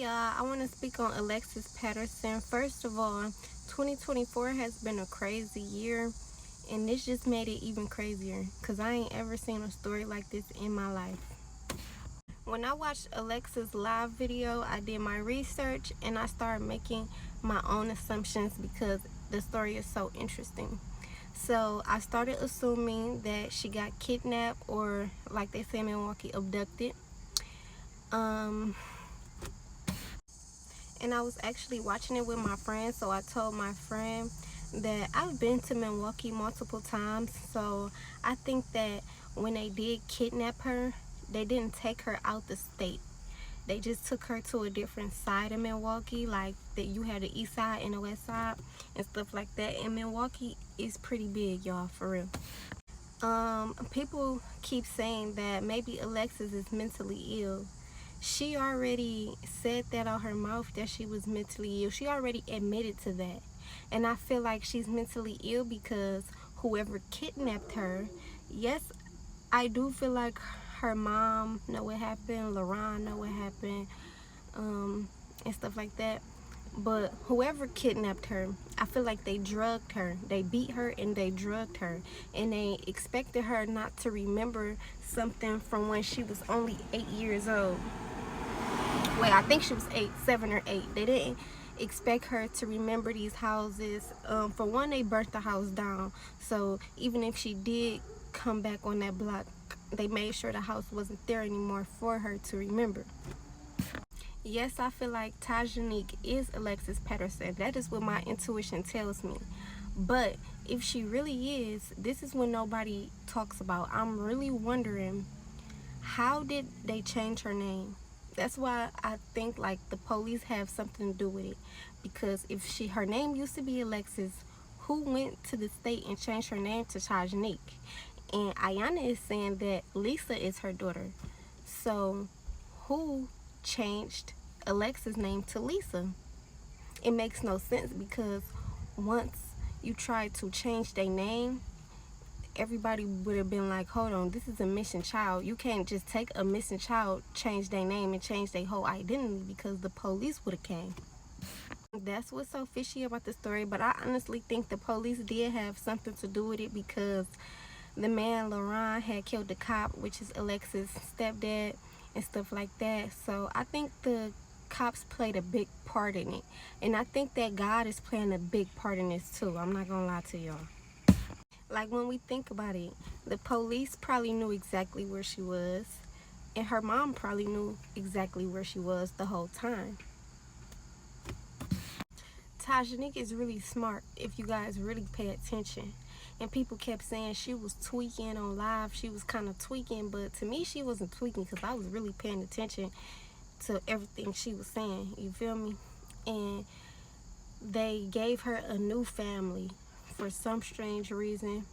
y'all, I want to speak on Alexis Patterson. First of all, 2024 has been a crazy year, and this just made it even crazier because I ain't ever seen a story like this in my life. When I watched Alexis' live video, I did my research and I started making my own assumptions because the story is so interesting. So I started assuming that she got kidnapped, or like they say in Milwaukee, abducted. And I was actually watching it with my friend, so I told my friend that I've been to Milwaukee multiple times, so I think that when they did kidnap her, they didn't take her out the state. They just took her to a different side of Milwaukee, like that you had the east side and the west side and stuff like that. And Milwaukee is pretty big, y'all, for real. People keep saying that maybe Alexis is mentally ill. She already said that out her mouth, that she was mentally ill. She already admitted to that. And I feel like she's mentally ill because whoever kidnapped her, yes, I do feel like her mom know what happened, LaRon know what happened, and stuff like that. But whoever kidnapped her, I feel like they drugged her. They beat her and they drugged her. And they expected her not to remember something from when she was only 8 years old. Wait, I think she was 7 or 8. They didn't expect her to remember these houses. For one, they burnt the house down. So even if she did come back on that block, they made sure the house wasn't there anymore for her to remember. Yes, I feel like Tajanique is Alexis Patterson. That is what my intuition tells me. But if she really is, this is what nobody talks about. I'm really wondering, how did they change her name? That's why I think like the police have something to do with it. Because if her name used to be Alexis, who went to the state and changed her name to Tajanique? And Ayana is saying that Lisa is her daughter. So who changed Alexis' name to Lisa? It makes no sense, because once you try to change their name, everybody would have been like, hold on, this is a missing child. You can't just take a missing child, change their name, and change their whole identity, because the police would have came. That's what's so fishy about the story. But I honestly think the police did have something to do with it, because the man LaRon had killed the cop, which is Alexis' stepdad, and stuff like that. So I think the cops played a big part in it. And I think that God is playing a big part in this too. I'm not gonna lie to y'all. Like, when we think about it, the police probably knew exactly where she was, and her mom probably knew exactly where she was the whole time. Tajanique is really smart if you guys really pay attention. And people kept saying she was tweaking on live. She was kind of tweaking, but to me, she wasn't tweaking, because I was really paying attention to everything she was saying. You feel me? And they gave her a new family for some strange reason.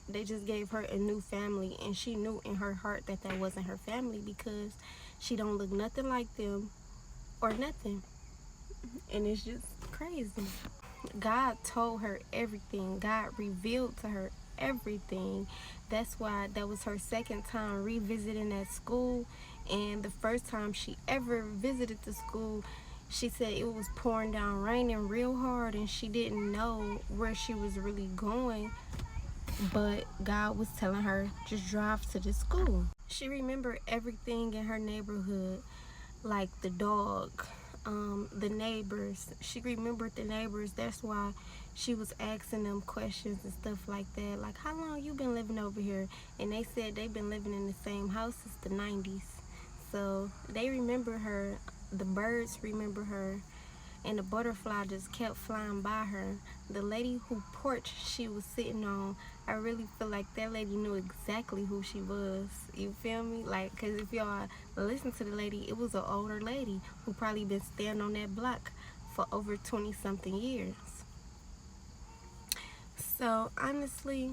They just gave her a new family, and she knew in her heart that that wasn't her family, because she don't look nothing like them or nothing. And it's just crazy. God told her everything. God revealed to her everything. That's why that was her second time revisiting that school. And the first time she ever visited the school, she said it was pouring down, raining real hard, and she didn't know where she was really going. But God was telling her, just drive to the school. She remembered everything in her neighborhood, like the dog, the neighbors. She remembered the neighbors. That's why she was asking them questions and stuff like that. Like, how long you been living over here? And they said they've been living in the same house since the 90s. So they remember her. The birds remember her. And the butterfly just kept flying by her. The lady who porch she was sitting on, I really feel like that lady knew exactly who she was. You feel me? Like, because if y'all listen to the lady, it was an older lady who probably been standing on that block for over 20-something years. So honestly,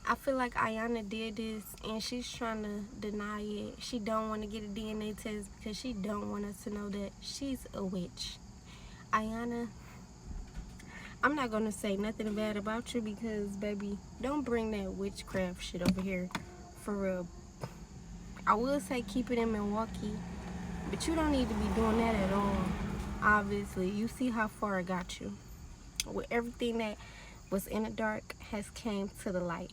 I feel like Ayana did this, and she's trying to deny it. She don't want to get a DNA test because she don't want us to know that she's a witch. Ayana, I'm not gonna say nothing bad about you, because baby, don't bring that witchcraft shit over here, for real. I will say keep it in Milwaukee, But you don't need to be doing that at all. Obviously, you see how far it got you. With everything that was in the dark has came to the light.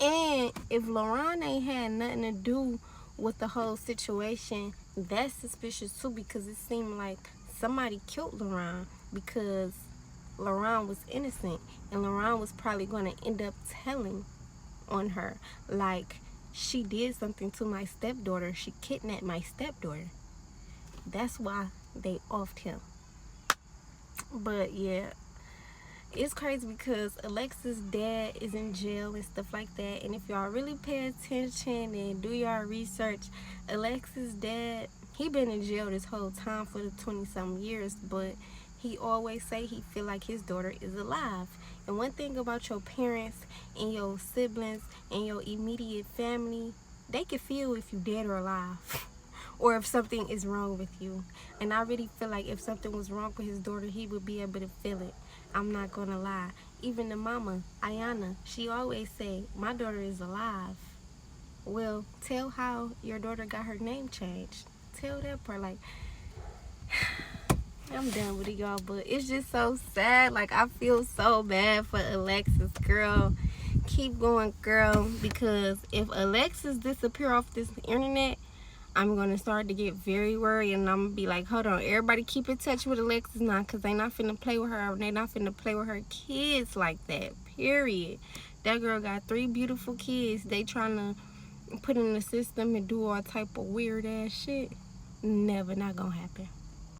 And if LaRon ain't had nothing to do with the whole situation, that's suspicious too, because it seemed like somebody killed LaRon, because LaRon was innocent and LaRon was probably going to end up telling on her, like, she did something to my stepdaughter, she kidnapped my stepdaughter. That's why they offed him. But yeah, it's crazy because Alexis' dad is in jail and stuff like that. And if y'all really pay attention and do y'all research, Alexis' dad, he been in jail this whole time for the 20-something years, but he always say he feel like his daughter is alive. And one thing about your parents and your siblings and your immediate family, they can feel if you dead or alive. Or if something is wrong with you. And I really feel like if something was wrong with his daughter, he would be able to feel it. I'm not gonna lie. Even the mama, Ayana, she always say, my daughter is alive. Well, tell how your daughter got her name changed. Tell that part. Like, I'm done with it, y'all, but it's just so sad. Like, I feel so bad for Alexis, girl. Keep going, girl, because if Alexis disappear off this internet, I'm going to start to get very worried, and I'm going to be like, hold on, everybody keep in touch with Alexis now, because they not finna play with her, and they not finna play with her kids like that, period. That girl got 3 beautiful kids. They trying to put in the system and do all type of weird ass shit. Never, not gonna happen.